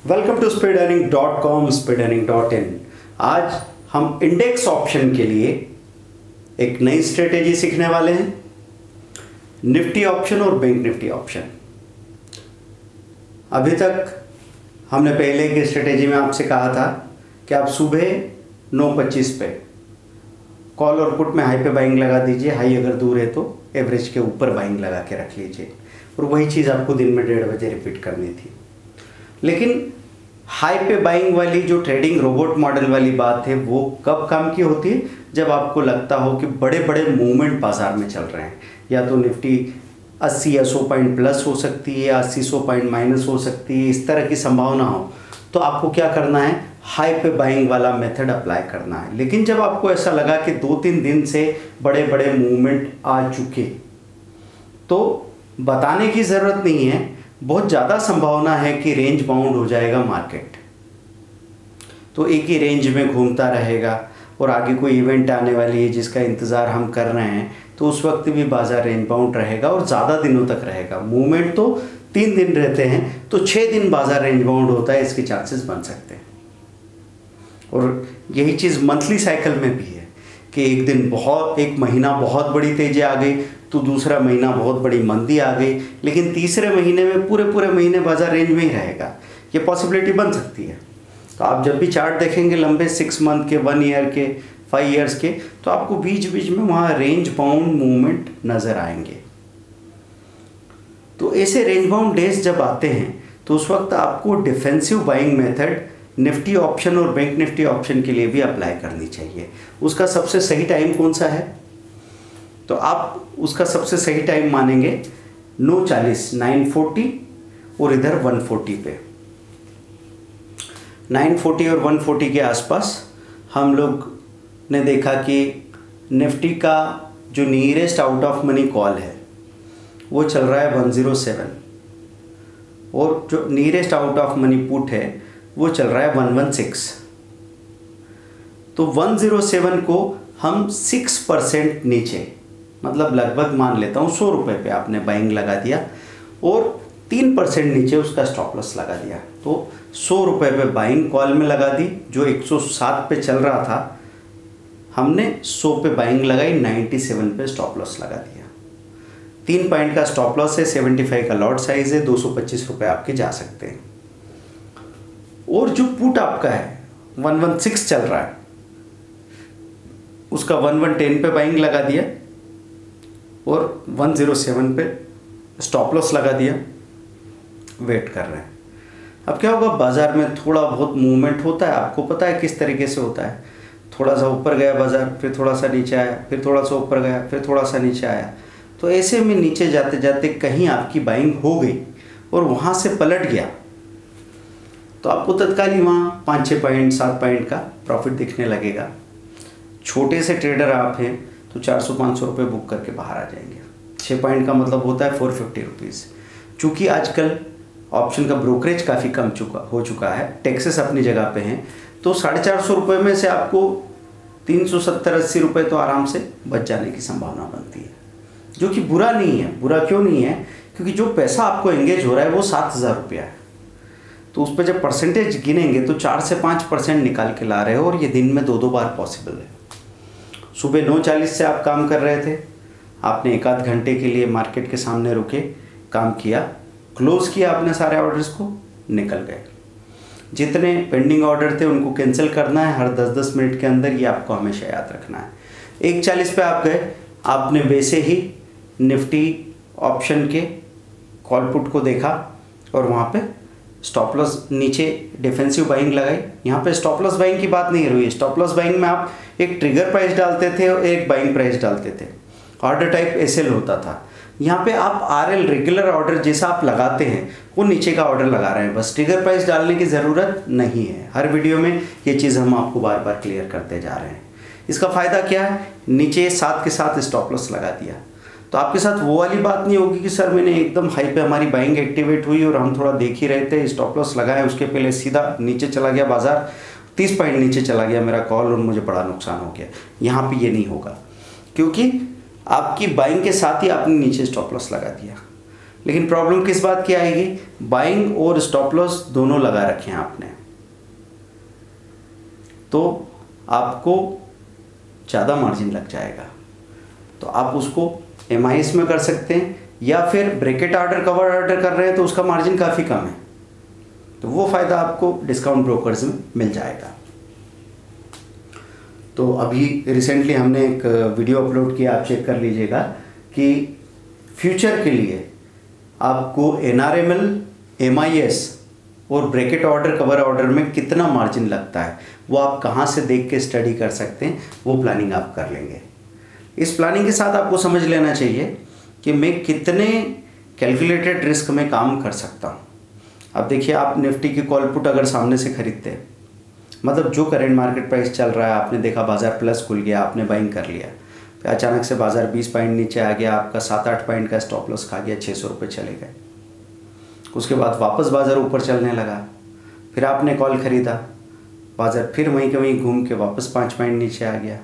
Welcome to speedearning.com speedearning.in। आज हम index option के लिए एक नई स्ट्रेटेजी सीखने वाले हैं, निफ्टी ऑप्शन और बैंक निफ्टी ऑप्शन। अभी तक हमने पहले की स्ट्रेटेजी में आपसे कहा था कि आप सुबह 9:25 पे कॉल और पुट में हाई पे बाइंग लगा दीजिए, हाई अगर दूर है तो एवरेज के ऊपर बाइंग लगा के रख लीजिए, और वही चीज़ आपको दिन में 1:30 बजे रिपीट करनी थी। लेकिन हाई पे बाइंग वाली जो ट्रेडिंग रोबोट मॉडल वाली बात है वो कब काम की होती है? जब आपको लगता हो कि बड़े बड़े मूवमेंट बाजार में चल रहे हैं, या तो निफ्टी 80 या 100 पॉइंट प्लस हो सकती है या 80-100 पॉइंट माइनस हो सकती है, इस तरह की संभावना हो, तो आपको क्या करना है? हाई पे बाइंग वाला मेथड अप्लाई करना है। लेकिन जब आपको ऐसा लगा कि 2-3 दिन से बड़े बड़े मूवमेंट आ चुके, तो बताने की ज़रूरत नहीं है, बहुत ज़्यादा संभावना है कि रेंज बाउंड हो जाएगा मार्केट, तो एक ही रेंज में घूमता रहेगा और आगे कोई इवेंट आने वाली है जिसका इंतज़ार हम कर रहे हैं, तो उस वक्त भी बाजार रेंज बाउंड रहेगा और ज़्यादा दिनों तक रहेगा। मूवमेंट तो 3 दिन रहते हैं, तो 6 दिन बाजार रेंज बाउंड होता है, इसके चांसेस बन सकते हैं। और यही चीज़ मंथली साइकिल में भी है कि एक महीना बहुत बड़ी तेज़ी आ गई, तो दूसरा महीना बहुत बड़ी मंदी आ गई, लेकिन तीसरे महीने में पूरे महीने बाजार रेंज में ही रहेगा। ये पॉसिबिलिटी बन सकती है। तो आप जब भी चार्ट देखेंगे लंबे 6 मंथ के, 1 ईयर के, 5 ईयर्स के, तो आपको बीच बीच में वहाँ रेंज बाउंड मूवमेंट नज़र आएंगे। तो ऐसे रेंज बाउंड डेज जब आते हैं, तो उस वक्त आपको defensive buying method Nifty option और बैंक निफ्टी ऑप्शन के लिए भी अप्लाई करनी चाहिए। उसका सबसे सही टाइम कौन सा है? तो आप उसका सबसे सही टाइम मानेंगे 9:40, 9:40 और इधर 140 पे। 9:40 और 140 के आसपास हम लोग ने देखा कि निफ्टी का जो nearest out of money call है वो चल रहा है 107, और जो nearest out of money put है वो चल रहा है 116। तो 107 को हम 6% नीचे, मतलब लगभग मान लेता हूँ 100 रुपये पे आपने बाइंग लगा दिया और 3% नीचे उसका स्टॉप लॉस लगा दिया, तो 100 रुपये पे बाइंग कॉल में लगा दी। जो 107 पे चल रहा था, हमने 100 पे बाइंग लगाई, 97 पे स्टॉप लॉस लगा दिया। 3 पॉइंट का स्टॉप लॉस है, 75 का लॉट साइज है, 225 रुपये आपके जा सकते हैं। और जो पुट आपका है 116 चल रहा है, उसका 1110 पे बाइंग लगा दिया और 107 पे स्टॉप लॉस लगा दिया, वेट कर रहे हैं। अब क्या होगा? बाज़ार में थोड़ा बहुत मूवमेंट होता है, आपको पता है किस तरीके से होता है। थोड़ा सा ऊपर गया बाज़ार, फिर थोड़ा सा नीचे आया, फिर थोड़ा सा ऊपर गया, फिर थोड़ा सा नीचे आया। तो ऐसे में नीचे जाते जाते कहीं आपकी बाइंग हो गई और वहाँ से पलट गया, तो आपको तत्काल ही वहाँ 5-6 पॉइंट, 7 पॉइंट का प्रॉफिट दिखने लगेगा। छोटे से ट्रेडर आप हैं तो 400-500 रुपये बुक करके बाहर आ जाएंगे। 6 पॉइंट का मतलब होता है 450 रुपीज़। चूँकि आजकल ऑप्शन का ब्रोकरेज काफ़ी कम हो चुका है, टैक्सेस अपनी जगह पे हैं, तो 450 रुपये में से आपको 370-80 रुपये तो आराम से बच जाने की संभावना बनती है, जो कि बुरा नहीं है। बुरा क्यों नहीं है? क्योंकि जो पैसा आपको एंगेज हो रहा है वो 7,000 रुपया है, तो उस पर जब परसेंटेज गिनेंगे तो 4 से 5% निकाल के ला रहे हो, और ये दिन में 2-2 बार पॉसिबल है। सुबह 9:40 से आप काम कर रहे थे, आपने 1-8 घंटे के लिए मार्केट के सामने रुके, काम किया, क्लोज़ किया आपने सारे ऑर्डर्स को, निकल गए। जितने पेंडिंग ऑर्डर थे उनको कैंसिल करना है हर 10-10 मिनट के अंदर, ये आपको हमेशा याद रखना है। 1:40 पे आप गए, आपने वैसे ही निफ्टी ऑप्शन के कॉल पुट को देखा और वहाँ पे स्टॉप लॉस नीचे डिफेंसिव बाइंग लगाई। यहाँ पे स्टॉप लॉस बाइंग की बात नहीं हुई। स्टॉप लॉस बाइंग में आप एक ट्रिगर प्राइस डालते थे और एक बाइंग प्राइस डालते थे, ऑर्डर टाइप एसएल होता था। यहाँ पे आप आरएल, रेगुलर ऑर्डर जैसा आप लगाते हैं, वो नीचे का ऑर्डर लगा रहे हैं, बस ट्रिगर प्राइस डालने की ज़रूरत नहीं है। हर वीडियो में ये चीज़ हम आपको बार बार क्लियर करते जा रहे हैं। इसका फ़ायदा क्या है? नीचे साथ के साथ स्टॉप लॉस लगा दिया, तो आपके साथ वो वाली बात नहीं होगी कि सर मैंने एकदम हाई पे हमारी बाइंग एक्टिवेट हुई और हम थोड़ा देख ही रहे थे, स्टॉप लॉस लगाए, उसके पहले सीधा नीचे चला गया बाजार, 30 पॉइंट नीचे चला गया मेरा कॉल और मुझे बड़ा नुकसान हो गया। यहाँ पे ये नहीं होगा, क्योंकि आपकी बाइंग के साथ ही आपने नीचे स्टॉप लॉस लगा दिया। लेकिन प्रॉब्लम किस बात की आएगी, बाइंग और स्टॉप लॉस दोनों लगा रखे हैं आपने, तो आपको ज़्यादा मार्जिन लग जाएगा। तो आप उसको MIS में कर सकते हैं, या फिर ब्रैकेट ऑर्डर, कवर ऑर्डर कर रहे हैं तो उसका मार्जिन काफ़ी कम है, तो वो फ़ायदा आपको डिस्काउंट ब्रोकर्स में मिल जाएगा। तो अभी रिसेंटली हमने एक वीडियो अपलोड किया, आप चेक कर लीजिएगा कि फ्यूचर के लिए आपको NRML, MIS और ब्रैकेट ऑर्डर, कवर ऑर्डर में कितना मार्जिन लगता है, वो आप कहाँ से देख के स्टडी कर सकते हैं, वो प्लानिंग आप कर लेंगे। इस प्लानिंग के साथ आपको समझ लेना चाहिए कि मैं कितने कैलकुलेटेड रिस्क में काम कर सकता हूँ। अब देखिए, आप निफ्टी की कॉल पुट अगर सामने से खरीदते हैं, मतलब जो करंट मार्केट प्राइस चल रहा है, आपने देखा बाज़ार प्लस खुल गया, आपने बाइंग कर लिया, फिर अचानक से बाज़ार 20 पॉइंट नीचे आ गया, आपका 7-8 पॉइंट का स्टॉप लॉस खा गया, 600 रुपये चले गए। उसके बाद वापस बाज़ार ऊपर चलने लगा, फिर आपने कॉल ख़रीदा, बाज़ार फिर वहीं के वहीं घूम के वापस 5 पॉइंट नीचे आ गया,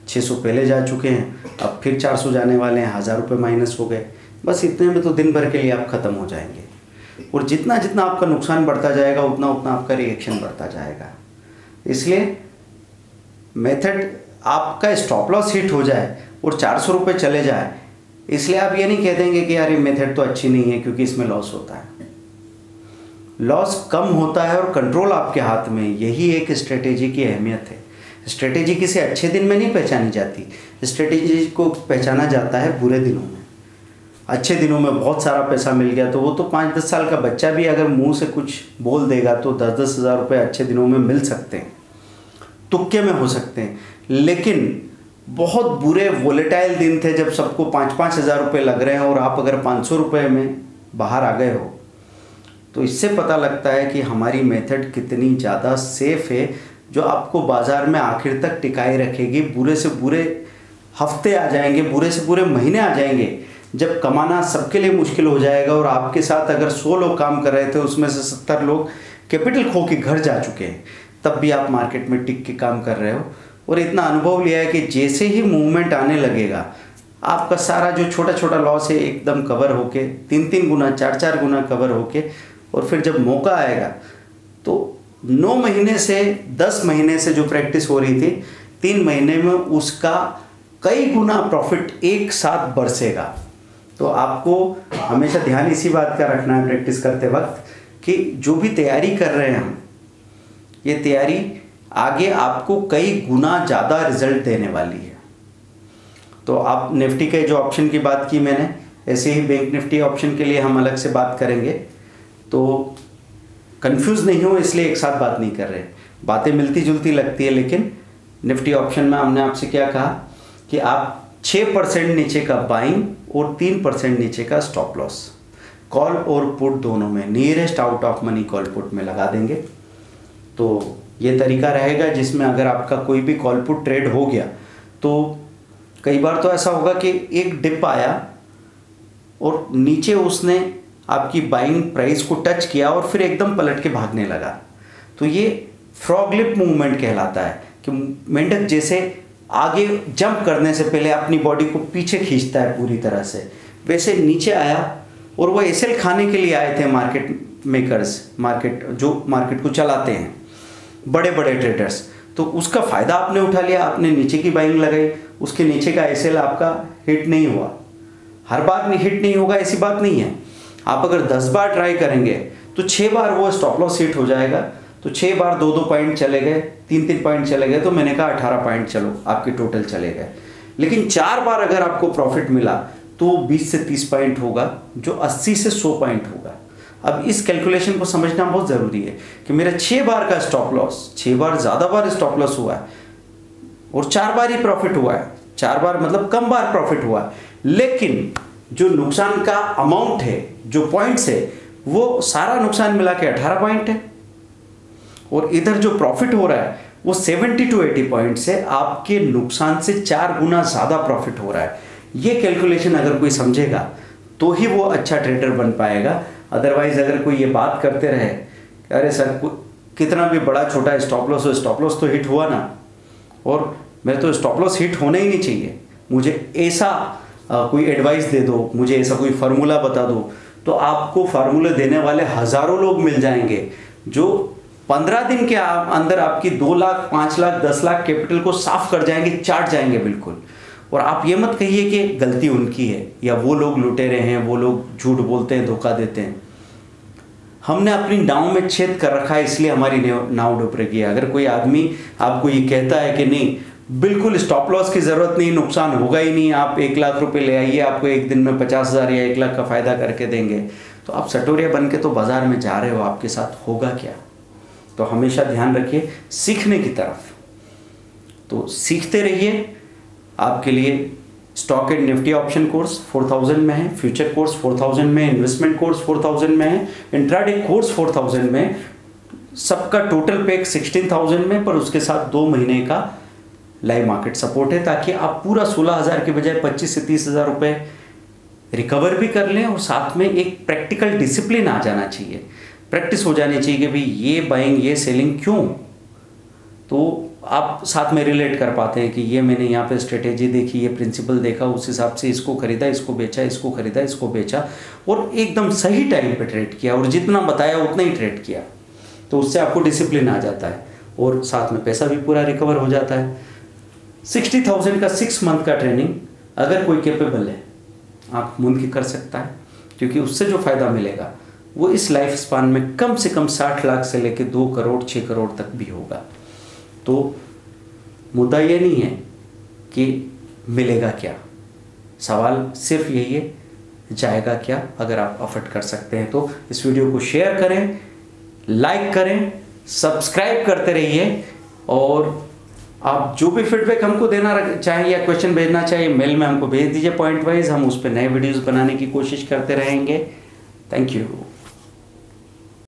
600 पहले जा चुके हैं, अब फिर 400 जाने वाले हैं, 1000 रुपये माइनस हो गए। बस इतने में तो दिन भर के लिए आप ख़त्म हो जाएंगे। और जितना जितना आपका नुकसान बढ़ता जाएगा, उतना उतना आपका रिएक्शन बढ़ता जाएगा। इसलिए मेथड, आपका स्टॉप लॉस हिट हो जाए और 400 रुपये चले जाए, इसलिए आप ये नहीं कह देंगे कि यार ये मेथड तो अच्छी नहीं है क्योंकि इसमें लॉस होता है। लॉस कम होता है और कंट्रोल आपके हाथ में, यही एक स्ट्रेटेजी की अहमियत है। स्ट्रेटेजी किसी अच्छे दिन में नहीं पहचानी जाती, स्ट्रेटेजी को पहचाना जाता है बुरे दिनों में। अच्छे दिनों में बहुत सारा पैसा मिल गया तो वो तो 5-10 साल का बच्चा भी अगर मुंह से कुछ बोल देगा तो 10-10 हज़ार रुपये अच्छे दिनों में मिल सकते हैं, तुक्के में हो सकते हैं। लेकिन बहुत बुरे वोलेटाइल दिन थे जब सबको 5-5 हज़ार रुपये लग रहे हैं और आप अगर 500 रुपये में बाहर आ गए हो, तो इससे पता लगता है कि हमारी मेथड कितनी ज़्यादा सेफ़ है, जो आपको बाज़ार में आखिर तक टिकाए रखेगी। बुरे से बुरे हफ्ते आ जाएंगे, बुरे से बुरे महीने आ जाएंगे जब कमाना सबके लिए मुश्किल हो जाएगा, और आपके साथ अगर 100 लोग काम कर रहे थे, उसमें से 70 लोग कैपिटल खो के घर जा चुके हैं, तब भी आप मार्केट में टिक के काम कर रहे हो। और इतना अनुभव लिया है कि जैसे ही मूवमेंट आने लगेगा, आपका सारा जो छोटा छोटा लॉस है एकदम कवर होके 3-3 गुना, 4-4 गुना कवर होके, और फिर जब मौका आएगा तो 9 महीने से 10 महीने से जो प्रैक्टिस हो रही थी, 3 महीने में उसका कई गुना प्रॉफिट एक साथ बरसेगा। तो आपको हमेशा ध्यान इसी बात का रखना है प्रैक्टिस करते वक्त कि जो भी तैयारी कर रहे हैं हम, ये तैयारी आगे आपको कई गुना ज़्यादा रिजल्ट देने वाली है। तो आप निफ्टी के जो ऑप्शन की बात की मैंने, ऐसे ही बैंक निफ्टी ऑप्शन के लिए हम अलग से बात करेंगे, तो कंफ्यूज नहीं हो इसलिए एक साथ बात नहीं कर रहे। बातें मिलती जुलती लगती है, लेकिन निफ्टी ऑप्शन में हमने आपसे क्या कहा कि आप 6% नीचे का बाइंग और 3% नीचे का स्टॉप लॉस कॉल और पुट दोनों में, nearest out of money call put में लगा देंगे। तो ये तरीका रहेगा जिसमें अगर आपका कोई भी कॉल पुट ट्रेड हो गया, तो कई बार तो ऐसा होगा कि एक डिप आया और नीचे उसने आपकी बाइंग प्राइस को टच किया और फिर एकदम पलट के भागने लगा, तो ये फ्रॉग लिप मूवमेंट कहलाता है कि मेंढक जैसे आगे जंप करने से पहले अपनी बॉडी को पीछे खींचता है पूरी तरह से, वैसे नीचे आया और वो एसएल खाने के लिए आए थे मार्केट मेकर्स, जो मार्केट को चलाते हैं, बड़े बड़े ट्रेडर्स। तो उसका फ़ायदा आपने उठा लिया, आपने नीचे की बाइंग लगाई, उसके नीचे का एसएल आपका हिट नहीं हुआ। हर बार में हिट नहीं होगा ऐसी बात नहीं है, आप अगर 10 बार ट्राई करेंगे तो 6 बार वो स्टॉप लॉस हिट हो जाएगा। तो 6 बार 2-2 पॉइंट चले गए, 3-3 पॉइंट चले गए, तो मैंने कहा 18 पॉइंट चलो आपके टोटल चले गए। लेकिन 4 बार अगर आपको प्रॉफिट मिला तो 20 से 30 पॉइंट होगा, जो 80 से 100 पॉइंट होगा। अब इस कैलकुलेशन को समझना बहुत ज़रूरी है कि मेरा 6 बार का स्टॉप लॉस, 6 बार ज़्यादा बार स्टॉप लॉस हुआ है और 4 बार ही प्रॉफिट हुआ है। 4 बार मतलब कम बार प्रॉफिट हुआ है, लेकिन जो नुकसान का अमाउंट है, जो पॉइंट्स है, वो सारा नुकसान मिला के 18 पॉइंट है, और इधर जो प्रॉफिट हो रहा है वो 70 to 80 पॉइंट से आपके नुकसान से 4 गुना ज़्यादा प्रॉफिट हो रहा है। ये कैलकुलेशन अगर कोई समझेगा तो ही वो अच्छा ट्रेडर बन पाएगा। अदरवाइज अगर कोई ये बात करते रहे, अरे सर कितना भी बड़ा छोटा स्टॉप लॉस हो, स्टॉप लॉस तो हिट हुआ ना, और मेरे तो स्टॉप लॉस हिट होना ही नहीं चाहिए, मुझे ऐसा कोई एडवाइस दे दो, मुझे ऐसा कोई फार्मूला बता दो, तो आपको फार्मूले देने वाले हजारों लोग मिल जाएंगे जो 15 दिन के अंदर आपकी 2 लाख, 5 लाख, 10 लाख कैपिटल को साफ कर जाएंगे, चाट जाएंगे बिल्कुल। और आप ये मत कहिए कि गलती उनकी है या वो लोग लुटेरे हैं, वो लोग झूठ बोलते हैं, धोखा देते हैं। हमने अपनी नाव में छेद कर रखा है, इसलिए हमारी नाव डूब रही है। अगर कोई आदमी आपको ये कहता है कि नहीं बिल्कुल स्टॉप लॉस की ज़रूरत नहीं, नुकसान होगा ही नहीं, आप 1 लाख रुपए ले आइए, आपको एक दिन में 50,000 या 1 लाख का फ़ायदा करके देंगे, तो आप सटोरिया बन के तो बाज़ार में जा रहे हो, आपके साथ होगा क्या? तो हमेशा ध्यान रखिए सीखने की तरफ, तो सीखते रहिए। आपके लिए stock and Nifty option course 4000 में है, फ्यूचर कोर्स 4000 में, इन्वेस्टमेंट कोर्स 4000 में है, इंट्राडे कोर्स 4000 में, सबका टोटल पैक 16,000 में, पर उसके साथ 2 महीने का लाइव मार्केट सपोर्ट है, ताकि आप पूरा 16,000 के बजाय 25 से 30,000 रुपये रिकवर भी कर लें। और साथ में एक प्रैक्टिकल डिसिप्लिन आ जाना चाहिए, प्रैक्टिस हो जानी चाहिए कि भाई ये बाइंग, ये सेलिंग क्यों, तो आप साथ में रिलेट कर पाते हैं कि ये मैंने यहाँ पे स्ट्रेटेजी देखी, ये प्रिंसिपल देखा, उस हिसाब से इसको खरीदा, इसको बेचा, इसको खरीदा, इसको बेचा, और एकदम सही टाइम पे ट्रेड किया, और जितना बताया उतना ही ट्रेड किया, तो उससे आपको डिसिप्लिन आ जाता है और साथ में पैसा भी पूरा रिकवर हो जाता है। 60,000 का 6 मंथ का ट्रेनिंग अगर कोई कैपेबल है, आप मुमकिन कर सकता है, क्योंकि उससे जो फ़ायदा मिलेगा वो इस लाइफ स्पान में कम से कम 60 लाख से लेकर 2 करोड़ 6 करोड़ तक भी होगा। तो मुद्दा ये नहीं है कि मिलेगा क्या, सवाल सिर्फ यही है जाएगा क्या। अगर आप अफोर्ड कर सकते हैं तो इस वीडियो को शेयर करें, लाइक करें, सब्सक्राइब करते रहिए, और आप जो भी फीडबैक हमको देना चाहें या क्वेश्चन भेजना चाहिए मेल में हमको भेज दीजिए पॉइंट वाइज, हम उस पर नए वीडियोस बनाने की कोशिश करते रहेंगे। Thank you.